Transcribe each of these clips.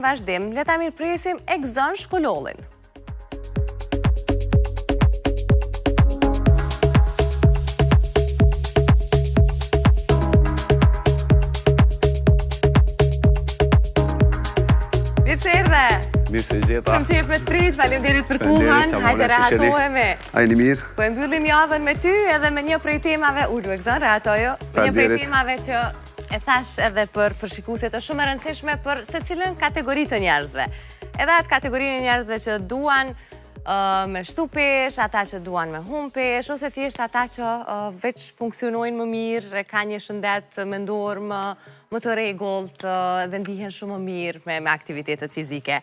Vazhdim, le ta mirëpresim Egzon Shkulollin. Mirë se erdhe. Mirë se gjeta. Shumë qef me të prit, faleminderit për kohën, hajde rehatohemi. Ajni mirë. Po e mbyllim javën me ty edhe me një prej temave, ulu Egzon, rehatojo, me një prej temave që e thash edhe për shikuesit është shumë e rëndësishme për secilën kategori të njerëzve. Edhe atë kategorinë e njerëzve që duan me shtu pesh, ata që duan me hum pesh, ose thjesht ata që veç funksionojnë më mirë, e ka një shëndet mendor më të rregullt dhe ndihen shumë më mirë me aktivitetet fizike.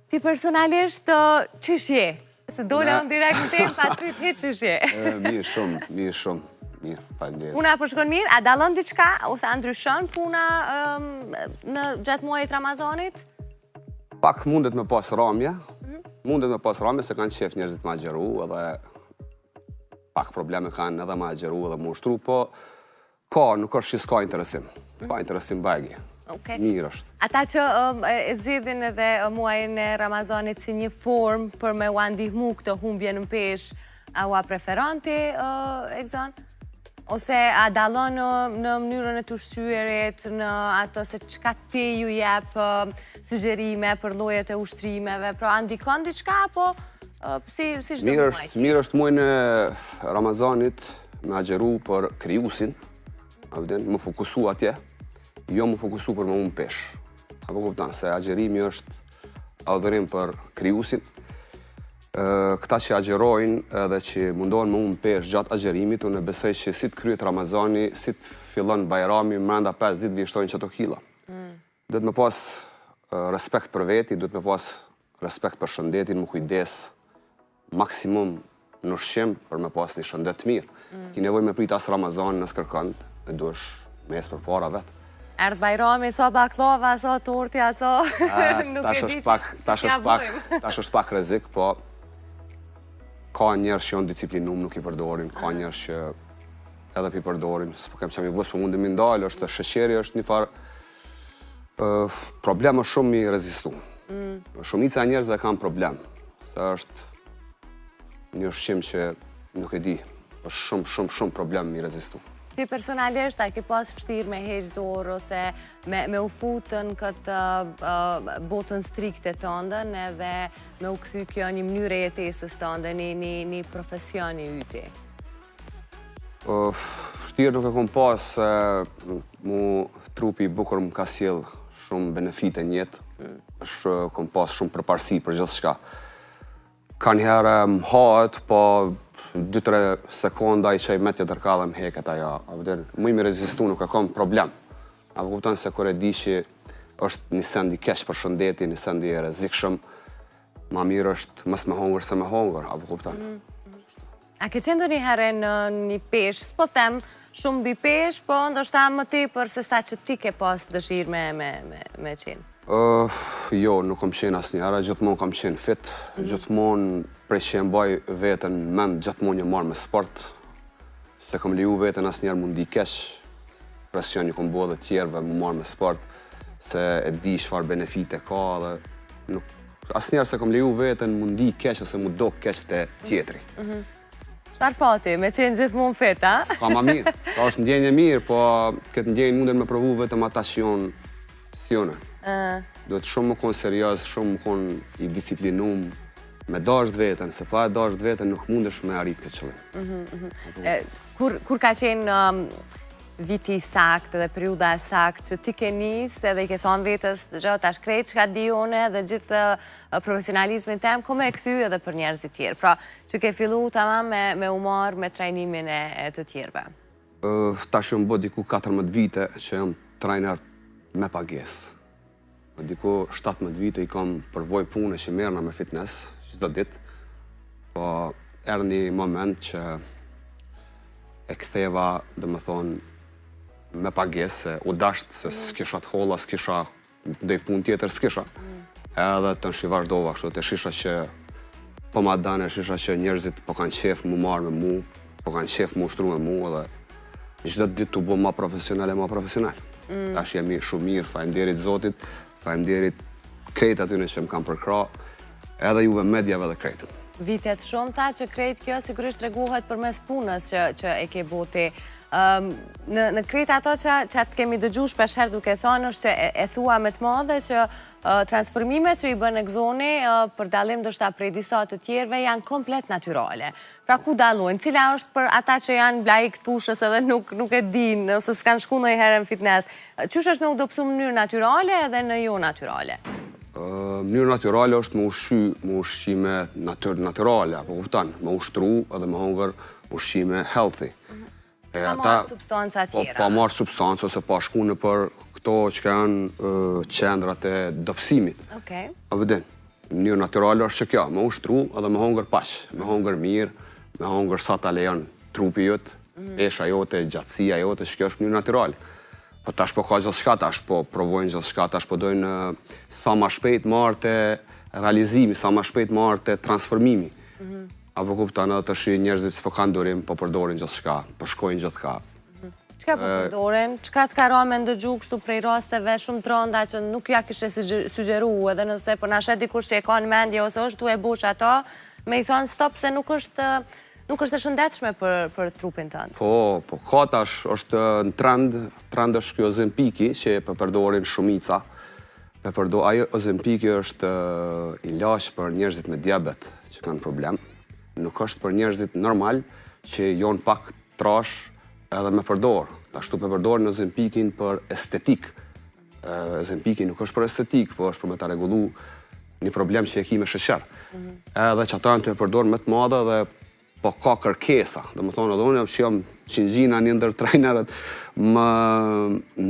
Ti personalisht çish je? Se dole unë direkt në temë pa ty të çish je? Mirë shumë. Mirë, faleminderit. Puna po shkon mirë, a dallon diçka ose a ndryshon puna në gjatë muajit Ramazanit? Pak mundet me pas ramje. Mundet me pas ramje se kanë qef njerëzit me agjeru edhe pak probleme kanë edhe me agjeru edhe me ushtru, po nuk është që s'ka interesim. Pa interesim bagi. Mirë është. Ata që e zgjidhin edhe muajin e Ramazanit si një formë për me u ndihmu këtë humbje në pesh, a ua preferon ti, Egzon? Ose a dallon në mënyrën e të ushqyerit, në ato se çka ti ju jep sugjerime për llojet e ushtrimeve, pra ndikon diçka apo si çdo muaj? Mirë është muajin e Ramazanit me agjeru për krijuesin, më fokusu atje, jo më fokusu për me unë pesh. Apo kupton se agjerimi është adhurim për krijuesin. Këta që agjerojnë edhe që mundohen me unë pesh gjatë agjerimit, unë besoj që si të kryet Ramazani, si të fillon Bajrami, mrenda 5 ditë vjeshtojnë qëto kila. Duhet me pas respekt për veti, duhet me pas respekt për shëndetin, më kujdes maksimum në ushqim për me pas një shëndet mirë. S'ki nevoj me prit as Ramazan në skërkënd, e duesh me jesë për para vetë. Erdh Bajrami, so baklava, so tortja, so nuk e di tash është pak rrezik, po ka njerëz që janë disciplinum, nuk i përdorin, ka njerëz që edhe pi përdorin, s'po kem çam i bos, po mundem i ndal, është sheqeri, është një farë problem shumë i rezistu. Shumica e njerëzve kanë problem, se është një ushqim që nuk e di, është shumë problem i rezistu. Ti personalisht a ke pas vështirë me heq dorë ose me u futën këtë botën strikte të ndën edhe me u kthy kjo një mënyrë e jetesës të ndën, një profesion i yti? Vështirë nuk e kom pas, mu trupi bukur më ka sjell shumë benefite në jetë, kom pas shumë përparësi për gjithçka. Ka njëherë më hahet, po 2-3 sekonda i qaj me tjetër ka dhe më heket ajo. Mu i me rezistu nuk e kom problem. Apo kupton se kur e di që është një send i keq për shëndetin, një send i rrezikshëm, ma mirë është mës me hongër se me hongër, apo kupton. A ke qenë ndonjëherë në një pesh, s'po them shumë mbi pesh, po ndoshta më tepër se sa që ti ke pas dëshirë me qenë? Jo, nuk kom qenë asnjëherë, gjithmonë kam qenë fit, gjithmonë prej që e mbaj vetën mend, gjithmonë një marrë me sport, se kom leju vetën asnjëherë mundi keq, presion një kom bo dhe tjerëve më marrë me sport, se e di çfarë benefite ka dhe asnjëherë se kom leju vetën mundi keq ose mu do keq te tjetri. Çfarë fati, me qenë gjithmonë fit, a? S'ka ma mirë, s'ka është ndjenjë mirë, po këtë ndjenjë munden me provu vetëm ata që jonë si jone. Duhet shumë më konë serios, shumë më konë i disciplinum, me dasht vetën, se pa e dasht vetën nuk mundesh me arrit këtë qëllim. Kur ka qenë viti sakt dhe periuda sakt që ti ke nisë edhe i ke thonë vetës, tash krejt që ka di une dhe gjithë profesionalizmin tem, ku me e kthy edhe për njerëzit tjerë. Pra, që ke fillu tamam me umar, me trajnimin e të tjerëve. Tash jam bë diku 14 vite që jam trajner me pagesë. Diku 17 vite i kam përvoj punë që merrna me fitness, çdo ditë, po erdhi një moment që e ktheva, domethënë, me pagesë, u dasht se s'kisha të holla, s'kisha ndonjë punë tjetër, s'kisha. Edhe të vazhdova kështu, të shisha që po ma dane, shisha që njerëzit po kanë qef mu marrë me mu, po kanë qef mu ushtru me mu, edhe çdo ditë tu bo ma profesional. Tash jemi shumë mirë, faleminderit Zotit, faleminderit krejt aty në që më kam përkra, edhe juve medjave dhe krejt. Vitet shumë ta që krejt kjo sigurisht reguhet për mes punës që e ke boti. Në krejt ato që të kemi dëgju shpesher duke thonë është që e thua me të madhe që transformimet që i bën Exoni për dalim do shta prej disa të tjerve janë komplet naturale. Pra ku dalojnë? Cila është për ata që janë blajik thushës edhe nuk e din, ose s'kanë shku në i herë në fitness? Qysh është me u dopsu në mënyrë naturale edhe në jo naturale? Mënyrë naturale është me ushqime naturale, apo kuptan, me ushtru edhe me hongër ushqime healthy. Pa marë substanca tjera. Pa marë substanca, ose pa shku në për këto që janë qendrat e dopsimit. A vëdin, mënyrë naturale është që kjo, me ushtru edhe me hongër pash, me hongër mirë, me hongër sa ta lejon trupi jëtë, esha jote, gjatësia jote, që kjo është mënyrë naturale. Po tash po ka gjithë shka, tash po provojnë gjithë shka, tash po dojnë sa ma shpejt marrë të realizimi, sa ma shpejt marrë të transformimi. Apo kuptan edhe të shi njerëzit s'po kanë dorim, po përdorin gjithë shka, po shkojnë gjithë ka. Qka po përdorin? Qka të ka ra me ndëgju kështu prej rasteve shumë të rënda që nuk ja kishe sugjeru edhe nëse për nashe dikush që e ka në mendje ose është tu e bush ato, me i thonë stop se nuk është e shëndetshme për trupin tënë. Po, ka tash është në trend është kjo Ozempiki që e përdorin shumica. Ajo Ozempiki është ilaç për njerëzit me diabet që kanë problem. Nuk është për njerëzit normal që jonë pak trash edhe me përdor. Ashtu përdorin Ozempikin për estetik. Ozempiki nuk është për estetik, po është për me ta regullu një problem që e ki me sheqer. Edhe që ata janë të e përdor më të madhe dhe po ka kërkesa. Dhe më thonë edhe unë që jam qingjina një ndër trajnerët më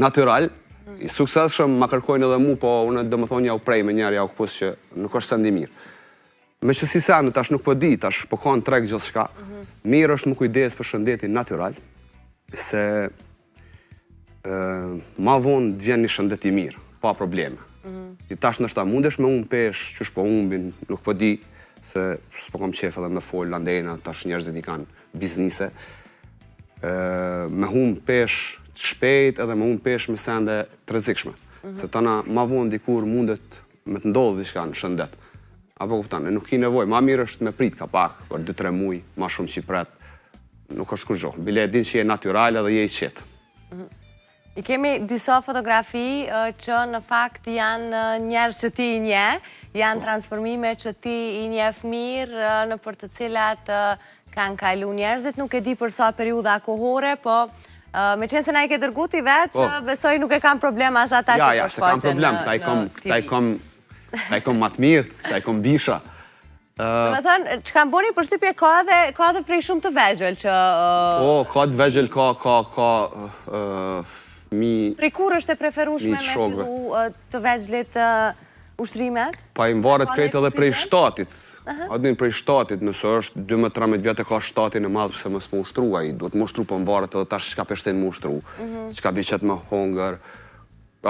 natural, i suksesshëm ma kërkojnë edhe mu, po unë dhe më thonë ja u prej me njerë, ja u këpus që nuk është sendi mirë. Me që si sende, tash nuk po di, tash po ka në treg gjithë shka. Mirë është më kujdes për shëndetin natural, se ma vonë të vjen një shëndet i mirë, pa probleme. Ti tash nështë ta mundesh me unë pesh, qysh po umbin, nuk po di, se s'po kom qef edhe me folë landena, tash njerëzit i kanë biznise. Me humë pesh shpejt edhe me humë pesh me sende të rrezikshme. Se tana ma vonë dikur mundet me të ndodhë diçka në shëndet. Apo kuptan, nuk ki nevoj, ma mirë është me prit ka pak, për 2-3 muj, ma shumë që i pret, nuk është kur gjohë. Bile e din që je natural edhe je i qetë. I kemi disa fotografi që në fakt janë njerës që ti i nje, janë transformime që ti i njeh mirë në për të cilat kanë kalu njerëzit, nuk e di për sa periuda kohore, po me qenë se na i ke dërgu ti vetë, besoj nuk e kam problem as ata që po shfaqen. Ja, se kam problem, ta i kom matë mirë, ta i kom bisha. Me thënë, që kam boni për shtypje ka dhe prej shumë të vegjel që... Po, ka të vegjel, ka mi... Prej kur është e preferushme me fillu të vegjlit ushtrimet? Pa i mvaret krejt edhe prej shtatit. Adin prej shtatit, nëse është 12-13 vjetë e ka shtatin e madhë pëse më s'mu ushtrua, i duhet më uštru për mvaret edhe tash qka peshten më ushtru, qka viqet më hongër.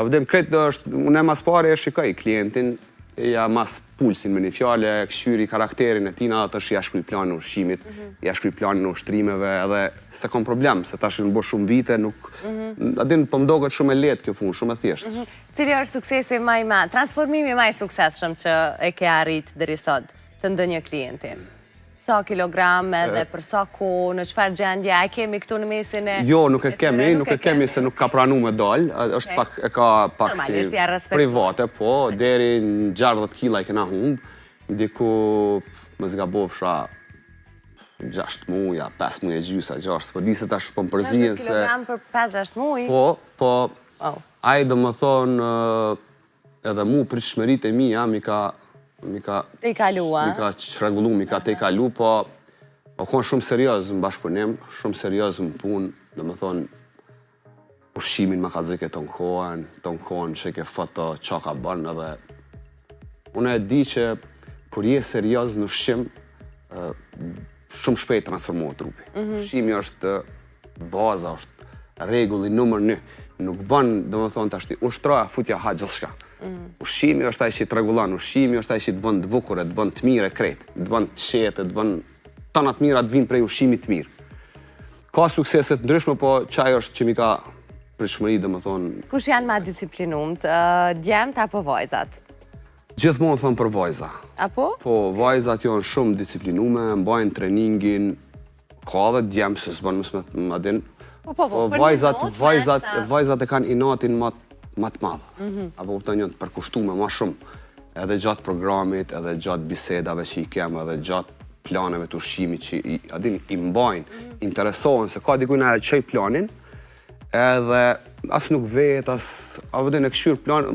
Avdim krejt është, unë e mas pare e shikaj klientin, ja mas pulsin me një fjale, këshyri karakterin e tina, dhe tash ja shkryj planin në ushqimit, ja shkryj planin në ushtrimeve, edhe se kom problem, se tash në bo shumë vite, nuk... Adin, po mdoget shumë e letë kjo punë, shumë e thjeshtë. Cili është suksesi ma i ma, transformimi ma i suksesshëm që e ke arrit deri sot të ndonjë klienti? Sa kilogram edhe për sa kohë, në çfarë gjendje, a kemi këtu në mesin e... Jo, nuk e kemi se nuk ka pranu me dalë, është pak, e ka pak si private, po, deri në 60 kila i kena humbë, diku më zgabofsha 6 muja, 5 muja gjysa, 6, po di se tash po më përzien se... 60 kilogram për 5-6 muj? Po, ai do më thonë, edhe mu për shmerit e mi, mi ka te i kalua? Mi ka qregullu, mi ka te i kalu, po konë shumë serios në bashkëpunim, shumë serios në punë, dhe më thonë, ushqimin ma ka dzike të nkohen, që ke foto, qa ka bënë, edhe unë e di që kur je serios në ushqim, shumë shpejt transformohet trupi. Ushqimi është baza, është regulli numër 1. Nuk bënë, dhe më thonë, të ashti, ushtroja, futja ha gjithë shka. Ushqimi është ai që të regullan, ushqimi është ai që të bënë të bukure, të bënë të mire krejt, të bënë të qete, të bënë tënat mira të vinë prej ushqimit të mirë. Ka sukseset ndryshme, po qaj është që mi ka pritshmëri, dhe më thonë... Kush janë ma disiplinumët, djemët apo vajzat? Gjithmonë thonë për vajza. Apo? Po, vajzat janë shumë disiplinume, mbajnë treningin, ka edhe djemë se s'bën më din. Po, Vajzat e kanë inatin më të madhë. Apo kupton janë të përkushtume më shumë. Edhe gjatë programit, edhe gjatë bisedave që i kemë, edhe gjatë planeve të ushqimit që i mbajnë, interesohen se ka dikuj në qëj planin, edhe as nuk vet, a vëdin e këshyr plan,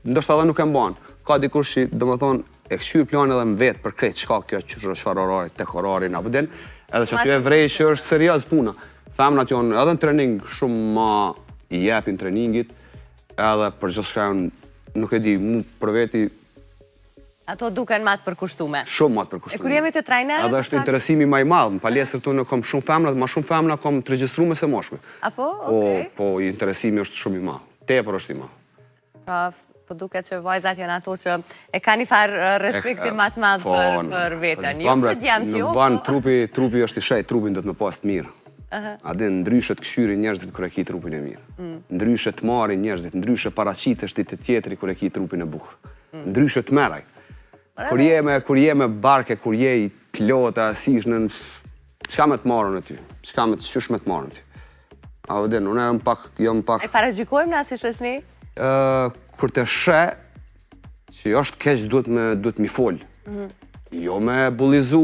ndështë edhe nuk e mbanë. Ka dikur që, do më thonë, e këshyr plan edhe më vetë për krejtë, qka kjo qërë orari, tek orarin, a vëdin, edhe që aty e vrej që është serios puna. Femnat janë edhe në trening shumë ma i jepin treningit, edhe për gjithë shka janë, nuk e di, mu për veti, ato duken ma të përkushtume. shumë ma të përkushtume. E kur jemi të trajnerët... Edhe është interesimi ma i madhë, në palesër të në kom shumë femna, ma shumë femna kom të regjistrume se moshkuj. Apo? Okej. Po, interesimi është shumë i madhë. Tepër është i madhë. Pra, po duket që vajzat janë ato që e ka një farë respektin ma të madhë për vetën. Jo se djemë që jo, po... Trupi është i shej, trupin do të më pas të mirë. Adin, ndryshet këshyri njerëzit kër e ki trupin e mirë. Ndryshet marri njerëzit, ndryshet paraqitesh ti të tjetëri kër e ki trupin e bukur. Ndryshet meraj. Kur je me barke, kur je i pilota, si ishë në... Qka me të marrën e ty? Qysh me të marrën ty? A vëdin, unë jam pak... E paragjikojmë në si shëshni? Kur të she, që është keq duhet mi fol. Jo me bulizu,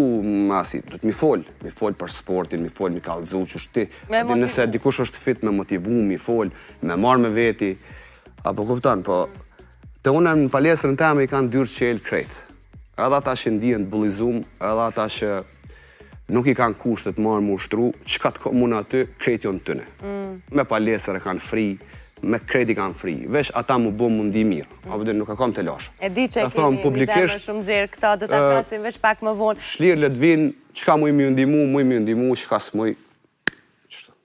asi, duhet mi fol. Mi fol për sportin, mi fol, mi kallëzu, që shti. Nëse dikush është fit me motivu, mi fol, me marrë me veti. Apo kuptan, po... Të unë në palesërën teme i kanë dyrë qelë krejtë. Edhe ata që ndihen të bullizum, edhe ata që nuk i kanë kushtet marrë më ushtru, qka të komunë aty, krejt jonë tëne. Me palesër e kanë fri, me krejt i kanë fri. Vesh ata mu bo mundi mirë, a vëdin nuk e kam të lashë. E di që e keni një zemë shumë gjerë këta, do të flasim veç pak më vonë. Shlirë le të vinë, qka mu i mi ndimu, qka s'muj.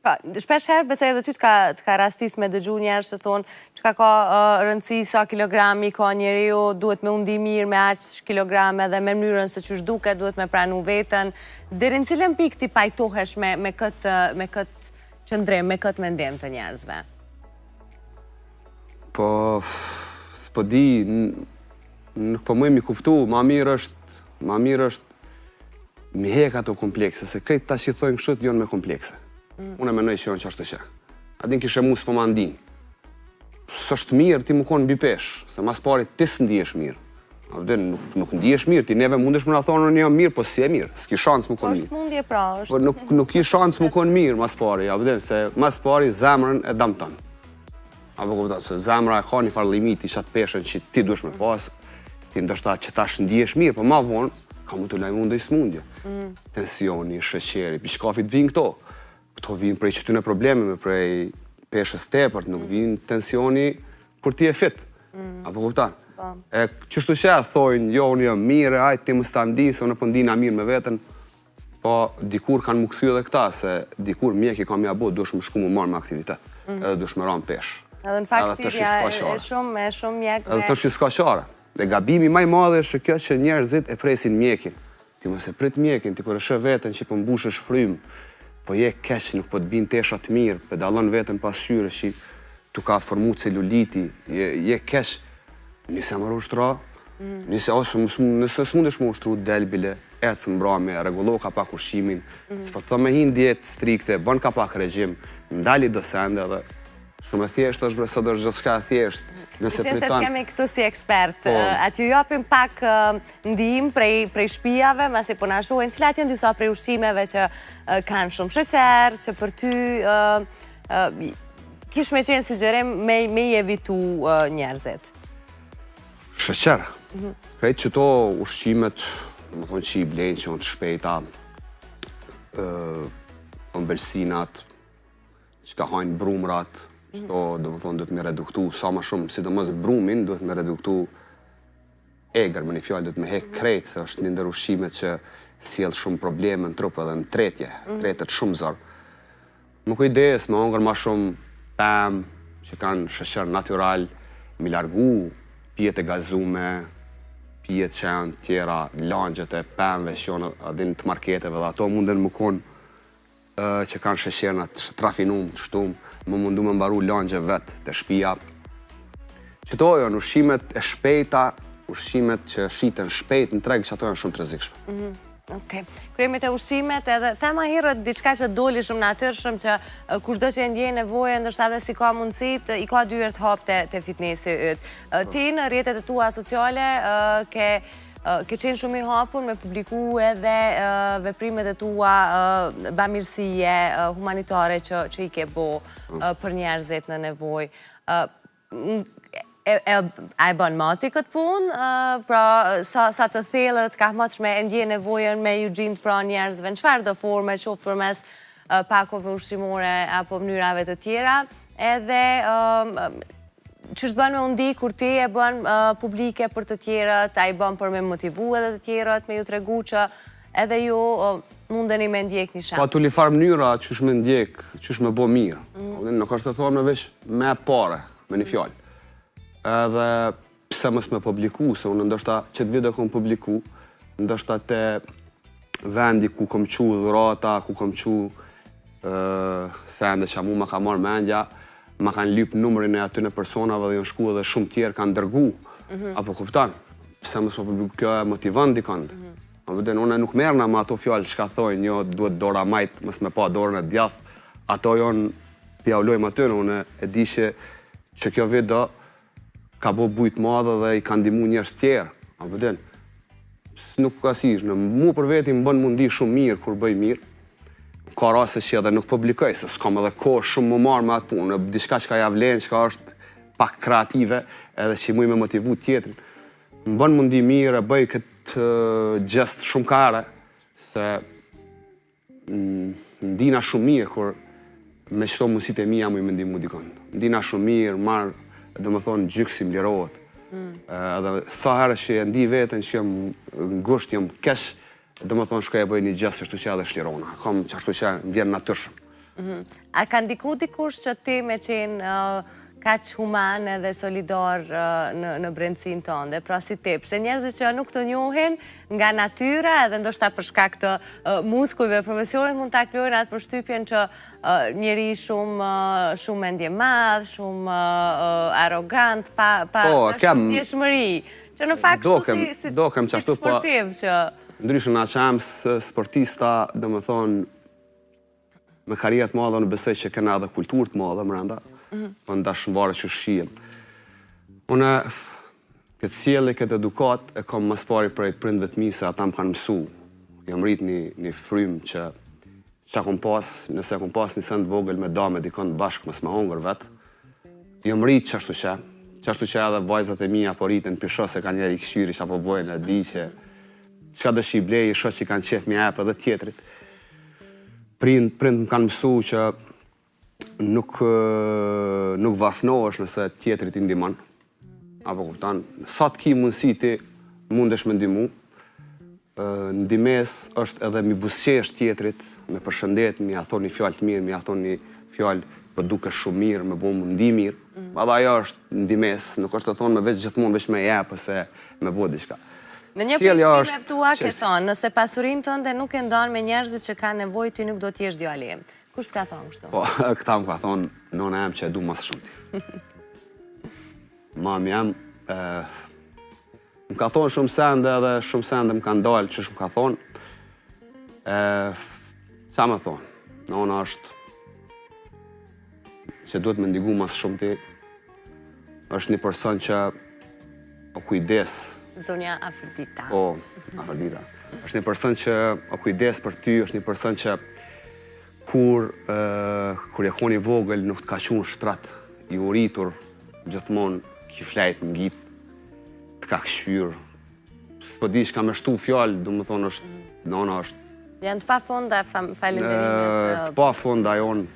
Shpesh herë, besoj edhe ty të ka rastis me dëgju njerës që thonë që ka rëndësi sa kilogrami ka njeriu, duhet me undi mirë me aq kilograme dhe me mënyrën se qysh duket, duhet me pranu vetën. Deri në cilën pik ti pajtohesh me këtë qëndrim, me këtë mendim të njerëzve? Po, s'po di, nuk po mëj mi kuptu, ma mirë është mi hek ato komplekse, se krejt ta që i thojnë këshët jonë me komplekse. Unë e menoj që janë që është të që. Adin kishe mu s'po ma ndin. Së është mirë ti mu konë mbi pesh, se mas pari ti s'ndihesh mirë. Nuk ndihesh mirë, ti neve mundesh më nga thonë në jam mirë, po si e mirë, s'ki shansë mu konë mirë. Po s'mundje pra, është... Nuk ki shansë mu konë mirë mas pari, se mas pari zemrën e damëtan. Apo kuptan, se zemrë e ka një farë limiti që atë peshen që ti dush me pas, ti ndoshta që ta shëndihesh mirë, po ma vonë, ka mu të lajmu ndë i smundje. Tensioni, sheqeri, pishkafit vinë këto. Këto vinë prej qëtyne probleme, prej peshës tepërt, nuk vinë tensioni kur ti e fit. Apo kuptan? E qështu që e thojnë, jo, unë jam mire, ajtë ti më standi, se unë pëndina mirë me vetën, po dikur kanë më këthy edhe këta, se dikur mjek i kam ja bo, dush më shku më marrë me aktivitet, edhe dush më ranë pesh. Edhe në fakt tirja e shumë mjek me... Edhe të shi s'ka qare. Dhe gabimi maj madhe është kjo që njerëzit e presin mjekin. Ti mëse prit mjekin, ti kërë shë vetën që pëmbushesh frymë, po je keq, nuk po të binë teshat mirë, pedalon vetën pasqyre që tu ka formu celuliti, je keq, nise marrë ushtra, nëse s'mundesh më ushtru delbile, ecë mbrame, regullo ka pak ushqimin, s'po të me hin djetë strikte, bën ka pak regjim, ndali do sende dhe shumë e thjesht është sot është gjithë shka e thjesht. Qenë se të kemi këtu si ekspert, aty jopim pak ndihim prej shpijave, masi po na shohin cilat janë disa prej ushqimeve që kanë shumë sheqer, që për ty kish me qenë sugjerim me i evitu njerëzit. Sheqer. Krejt që to ushqimet, më thonë që i blenë, që janë të shpejta, ëmbëlsinat, që ka hajnë brumrat, qëto do më thonë duhet me reduktu sa ma shumë, si të mësë brumin duhet me reduktu egrë, me një fjallë duhet me hek krejt, se është një ndër ushqimet që sjell shumë probleme në trup edhe në tretet shumë zërë. Më kujdes, me ongër ma shumë pëm, që kanë sheqer natural, mi largu pijet e gazume, pijet që janë tjera, langjet e pëmve që janë adin të marketeve dhe ato munden më konë që kanë sheqerna të trafinum, të shtum, më mundu me mbaru langje vetë të shpia. Qëto janë ushqimet e shpejta, ushqimet që shiten shpejt në treg që ato janë shumë të rrezikshme. Okej. Kremit e ushqimet edhe thema herët diçka që doli shumë natyrshëm që kushdo që e ndjej nevojë ndoshta edhe si ka mundësit i ka dyer të hap te fitnessi yt. Ti në rrjetet e tua sociale ke qenë shumë i hapur me publiku edhe veprimet e tua bamirësie humanitare që i ke bo për njerëzit në nevojë. A e bën mati këtë punë, pra sa të thellët ka mëtshme e ndje nevojën me ju gjindë pra njerëzve në çfarë do forme, qoftë përmes pakove ushqimore apo mënyrave të tjera, edhe ç'është bën me undi kur ti e bën publike për të tjerët, a i bën për me motivu edhe të tjerët, me ju tregu që edhe ju mundeni me ndjek një shembull. Ka tulifar mënyra qysh me ndjek, qysh me bo mirë. Nuk është të thonë veç me pare, me një fjalë. Edhe pse mos me publiku, se unë ndoshta që të video kom publiku, ndoshta te vendi ku kom qu dhurata, ku kom qu sende që mu ma ka marrë mendja, ma kanë lyp numrin e aty në personave dhe janë shku edhe shumë tjerë kanë dërgu. Apo kuptan, pse mos me publiku, kjo e motivon dikand. Unë nuk merrna me ato fjalë që ka thojnë, jo duhet dora majt, mos me pa dorën e djath, ato janë pjaullojmë aty, unë e di që kjo video ka bo bujt madhe dhe i ka ndihmu njerëz tjerë. Apo den, nuk ka sish, në mu për veti më bën mundi shumë mirë kur bëj mirë. Ka raste që edhe nuk publikoj, se s'kam edhe kohë shumë më marrë me atë punë, diçka që ka ja vlen, që ka është pak kreative, edhe që muj me motivu tjetrin. Më bën mundi mirë, e bëj këtë gjest shumë kare, se ndina shumë mirë, kur me qëto mundësit e mija muj me ndihmu dikon. Ndina shumë mirë, marrë, dhe më thonë, gjyksi më lirohet. Edhe sa herë që e ndi vetën që jem ngusht, jem kesh, dhe më thonë, shkoj e bëj një gjest qështu që edhe shlirona. Kam qështu që vjen natyrshëm. A ka ndiku dikush që ti me qenë kaq human edhe solidar në brendësin tënde, pra si ti, pse njerëzit që nuk të njohin nga natyra edhe ndoshta për shkak të muskujve profesionit mund ta krijojnë atë përshtypjen që njeri shumë mendje madh, shumë arrogant, pa shumë ndjeshmëri, që në fakt si sportiv që ndryshën na qam sportista, domethënë me karrierë të madhe, unë besoj që kena edhe kulturë të madhe brenda. Po ndashmëvarë që shihem. Unë këtë sjellje, këtë edukat e kam mas pari prej prindve të mi se ata më kanë mësu. Jam rrit një frymë që kom pas, nëse kom pas një send vogël me dame dikon bashkë mos me hongër vetë. Jam rrit qashtu që edhe vajzat e mia po rritën pisho se kanë njeri këshyri që apo bojnë e di që çka do shi blej, shoh që kanë qef mi edhe tjetrit. Prind më kanë mësu që nuk varfnohesh nëse tjetrit i ndihmon. Apo kupton, sa të ki mundësi ti mundesh me ndihmu. Ndihmes është edhe mi buzëqesh tjetrit, me përshëndet, mi ia thoni fjalë të mirë, mi ia thoni fjalë po dukesh shumë mirë, me bo mundi mirë. Edhe ajo është ndihmes, nuk është të thonë me veç gjithmonë veç me jep ose me bo diçka. Në një përshkrim tua ke thonë, nëse pasurinë tënde nuk e ndon me njerëzit që kanë nevojë, ti nuk do t'jesh djali im. Kush t'ka thonë kështu? Po, këta më ka thonë, nona em që e du mas shumë ti. Mami em, më ka thonë shumë sende edhe shumë sende më kanë dalë që shumë ka thonë. Qa më thonë? Nona është që duhet me ndigu mas shumë ti. është një person që o kujdes. Zonja Afrodita. Po, Afrodita. është një person që o kujdes për ty, është një person që kur je koni vogël nuk të ka qunë shtrat, i uritur, gjithmonë ki flajt në gjitë, të ka këshyrë. S'po di që ka me shtu fjallë, du më thonë është, nona është... Janë të pa fonda falenderimet? Të pa fonda jonë,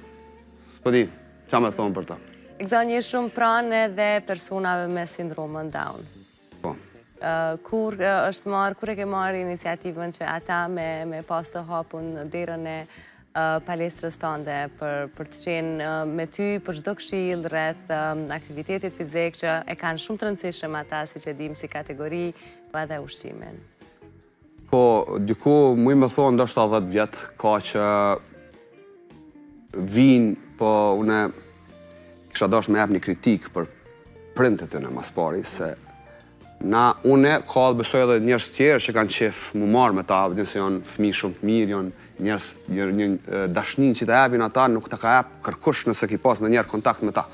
s'po di, qa me thonë për ta. Gzoni shumë pranë edhe personave me sindromën Down. Po. Kur e ke marrë iniciativën që ata me pas të hapun derën e palestrës tënde për të qenë me ty për çdo këshill rreth aktivitetit fizik që e kanë shumë të rëndësishëm ata, siç e dim, si kategori, po edhe ushqimin. Po, diku muj me thonë ndoshta 10 vjet, ka që vinë, po une kisha dash me jap një kritik për prindët e në mas pari, se Une ka dhe besoj edhe njerës tjerë që kanë qef mu marrë me ta, dhe se janë fëmijë shumë të mirë, janë njerës, një dashnin që të epin ata, nuk të ka ep kërkush nëse ki pas në njerë kontakt me ta.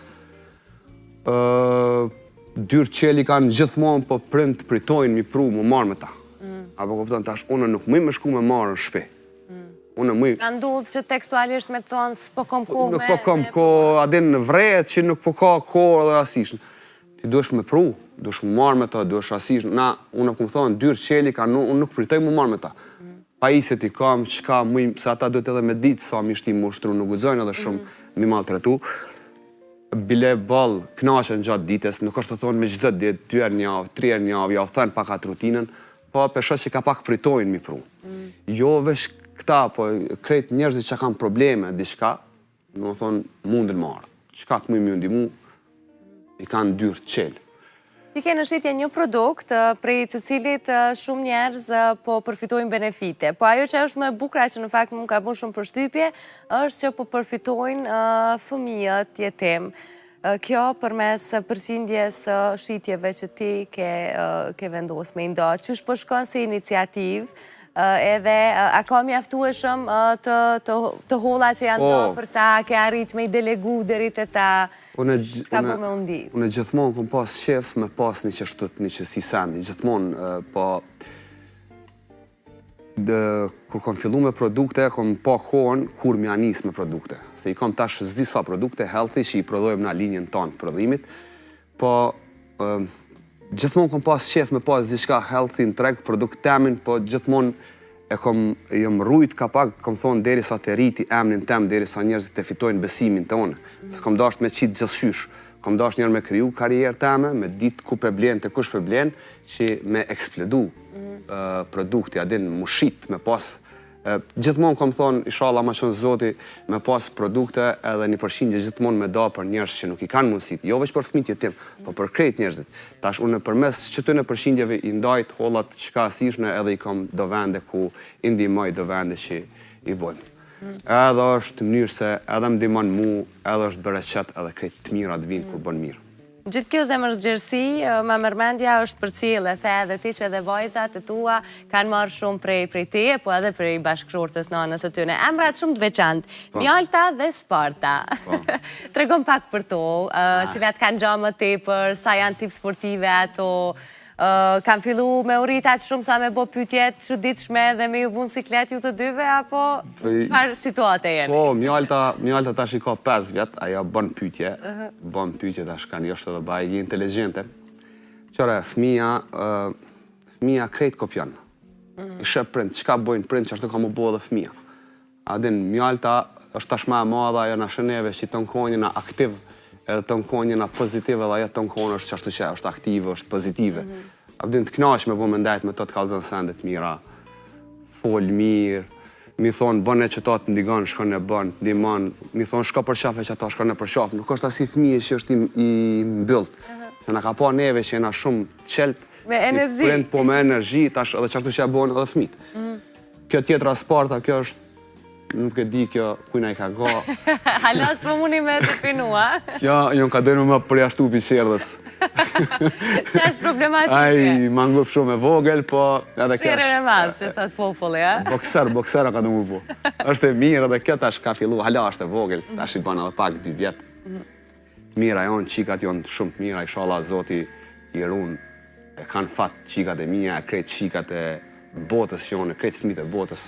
Dyrë qeli kanë gjithmonë, po prind pritojnë mi pru mu marrë me ta. Apo kupton tash, une nuk mëj me shku me marrë në shpi. Ka ndodhë që tekstualisht me të thonë s'po kom ko me... Nuk po kom ko, adin në vrejt që nuk po ka ko edhe asishën. Ti duesh me pru, duesh mu marrë me ta, duesh asishën. Unë këmë thonë, dyrë qeli ka, unë nuk pritoj mu marrë me ta. Pa i se ti kam, qka mëj, se ata duhet edhe me ditë sa mi shti mu shtru, nuk gëzojnë edhe shumë mi maltretu. Bile balë knaqen gjatë ditës, nuk është të thonë me gjithë ditë, 2 herë një javë, 3 herë një javë, ja u thënë pak atë rutinën, po pesha që ka pak pritojnë mi pru. Jo vesh këta, po krejt njerëzit që kanë probleme, diçka, në thonë mundin më ardhë. Qka të mu ndimu, i kanë dyrë qelë. Ti ke në shqitje një produkt prej të cilit shumë njerëz po përfitojnë benefite. Po ajo që është më bukra që në fakt më ka bu shumë përshtypje, është që po përfitojnë fëmijët jetim. Kjo përmes përqindjes shqitjeve që ti ke vendos me ndo. Qysh po shkon si iniciativë, edhe a ka mjaftueshëm të holla që janë do për ta, ke arrit me i delegu deri te ta, ka po me undi? Unë gjithmonë kom pas qef me pas një qështut, një qësi sendi, gjithmonë, po kur kom fillu me produkte, kom pa kohën kur mi anis me produkte. Se i kom tash zdi sa produkte healthy që i prodhojmë na linjën tonë prodhimit, po gjithmonë kom pas qef me pas diçka healthy në treg, produkt temin, po gjithmonë e jom rrujt ka pak, kom thonë deri sa të rriti emnin tem, deri sa njerëzit të fitojnë besimin të unë. S'kom dasht me qitë gjithshysh, kom dasht njerë me kriju karierë teme, me ditë ku pe blen të kush pe blen, që me ekspledu produkti, adin mu shit, me pas. Gjithmonë kom thonë, inshallah ma qënë zoti, me pas produkte edhe një përshindje gjithmonë me da për njerëz që nuk i kanë mundësit, jo veç për fëmijët jetim, po për krejt njerëzit. Tash unë përmes qëtyne përshindjeve i ndajt hollat qka asishne edhe i kom do vende ku i ndihmoj do vende që i bojmë. Edhe është mënyrë se edhe më ndihmon mu, edhe është bereqet edhe krejt të mira të vinë kur bën mirë. Gjithë kjo zemërzgjerësi, ma mërmendja është për cilë, the edhe ti që edhe vajzat e tua kanë marrë shumë prej teje, po edhe prej bashkëshortës nënës e tyne. Emrat shumë të veçantë, Mjalta dhe Sparta. Tregon pak për to, cilat kanë gjamë më tepër, sa janë tip sportive ato, kanë fillu me uritat shumë sa me bo pytjet çuditshme dhe me ju vunë siklet ju të dyve, apo çfarë situate jeni? Po, Mjalta tash i ka 5 vjet, ajo bën pytje tash kanë jashtë edhe bajgi inteligente. Qëre, fëmija krejt kopjan. I shep prind, qka bojnë prind që ashtu ka mu bo edhe fëmija. Adin, Mjalta është tash ma e madha, ajo na shëneve që të nkonjina aktiv, edhe të nkonjina pozitive, edhe ajo të nkonjë është që ashtu që është aktive, është pozitive. Abdin të knash me bo me ndajt me të kallëzën sendet mira, fol mirë, mi thonë bëne që ta të ndigon, shkon e bën, të ndihmon, mi thonë shka për qafe që ta shkon e për qafe, nuk është asi fëmije që është i mbyllt, se na ka pa neve që jena shumë qelt, me energji, prind po me energji, tash edhe që ashtu që e bojnë edhe fëmit. Kjo tjetra Sparta, kjo është, nuk e di kjo kujna i ka ga. Halas për muni me të pinua. Kjo, jonë ka dojnë më përjashtu për qerdës. Që është problematike? Aj, ma ngëp shumë e vogël, po edhe kjo Shirën e madhë që të populli, ja? Boksera ka du mu po. është e mirë edhe kjo tash ka fillu, hala është e vogël, tash i banë edhe pak 2 vjetë. Mira jonë, qikat jonë shumë të mira, inshallah zoti i runë, e kanë fat qikat e mija, e krejt qikat e botës jonë, krejt fëmijët e botës.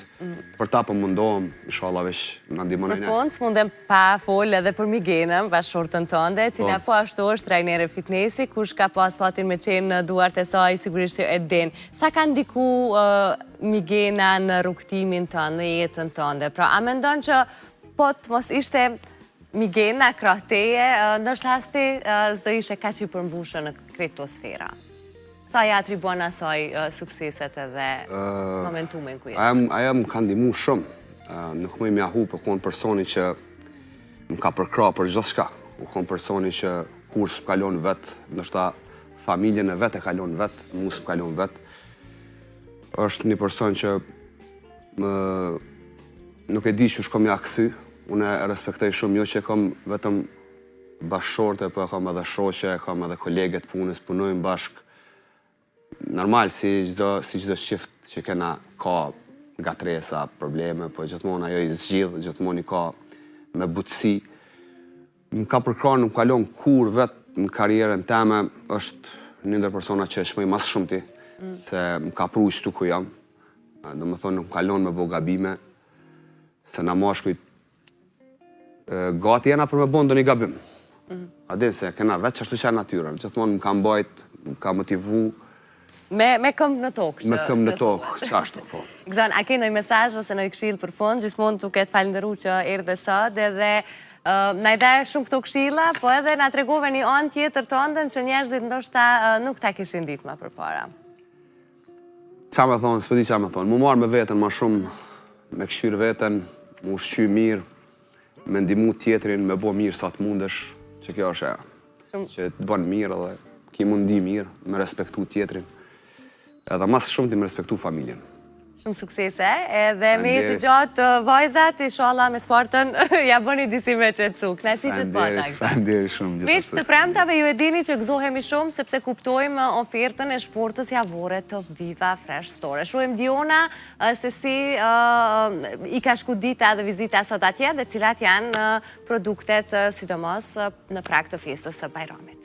Për ta për mundohem, inshallah vesh në ndihmon e Për fund, s'mundem pa fol edhe për Migenën, bashkëshortën tënde, cila po ashtu është trajnere fitnesi, kush ka pas fatin me qenë në duart e saj, sigurisht që e din. Sa ka ndiku Migena në rrugtimin tënë, në jetën tënde? Pra, a mendon që po të mos ishte Migena krahëteje, ndoshta asti s'do ishe kaq i përmbushur në krejt këto sfera? Sa ja atribuan asaj sukseset edhe momentumin ku jetë? Aja më ka ndihmu shumë. Nuk më i mjahu për konë personi që më ka përkra për gjithë shka. U konë personi që kur s'm kalon vetë, nështë familjen e vetë e kalon vetë, mu s'm kalon vetë. është një person që nuk e di që shkom ja këthy. Unë e respektoj shumë, jo që e kam vetëm bashkëshorte, po e kam edhe shoqe, e kam edhe koleget punës, punojmë bashkë. normal, si çdo shift që kena ka gatresa, probleme, po gjithmonë ajo i zgjidh, gjithmonë i ka me butësi. Më ka përkrahur, nuk kalon kur vetë në karrierën time, është një ndër persona që e shmoj mas shumti, se më ka pru qëtu ku jam. Do më thonë, nuk kalon me bo gabime, se na mashkujt gati jena për me bon do një gabim. A din se kena vetë që ashtu që e natyra, gjithmonë më ka mbajt, më ka motivu. Me këmbë në tokë. Me këmbë në tokë, që ashtu, po. Gzon, a ke nëjë mesazh ose nëjë këshill për fund, gjithmonë tu ketë falenderu që erdhe sot, edhe na i dhe shumë këto këshilla, po edhe na tregove një anë tjetër të ëndën që njerëzit ndoshta nuk ta kishin ditë më përpara. Qa me thonë, s'pëdi qa me thonë, mu marrë me vetën ma shumë, me këshyrë vetën, mu shqy mirë, me ndimu tjetrin, me bo mirë sa të mundesh, që kjo është e, që të bënë mirë dhe ki mundi mirë, me respektu tjetrin, edhe mas shumë ti me respektu familjen. Shumë suksese, edhe me të gjatë vajzat, inshallah me sportën, ja bëni disi me qëtësu, kneci që të bata. Faleminderit shumë gjithashtu. Veç të premtave ju e dini që gëzohemi shumë, sepse kuptojmë ofertën e shportës javore të Viva Fresh Store. Shohim Diona se si i ka shkudita dhe vizita sot atje, dhe cilat janë produktet sidomos në prag të festës së Bajramit.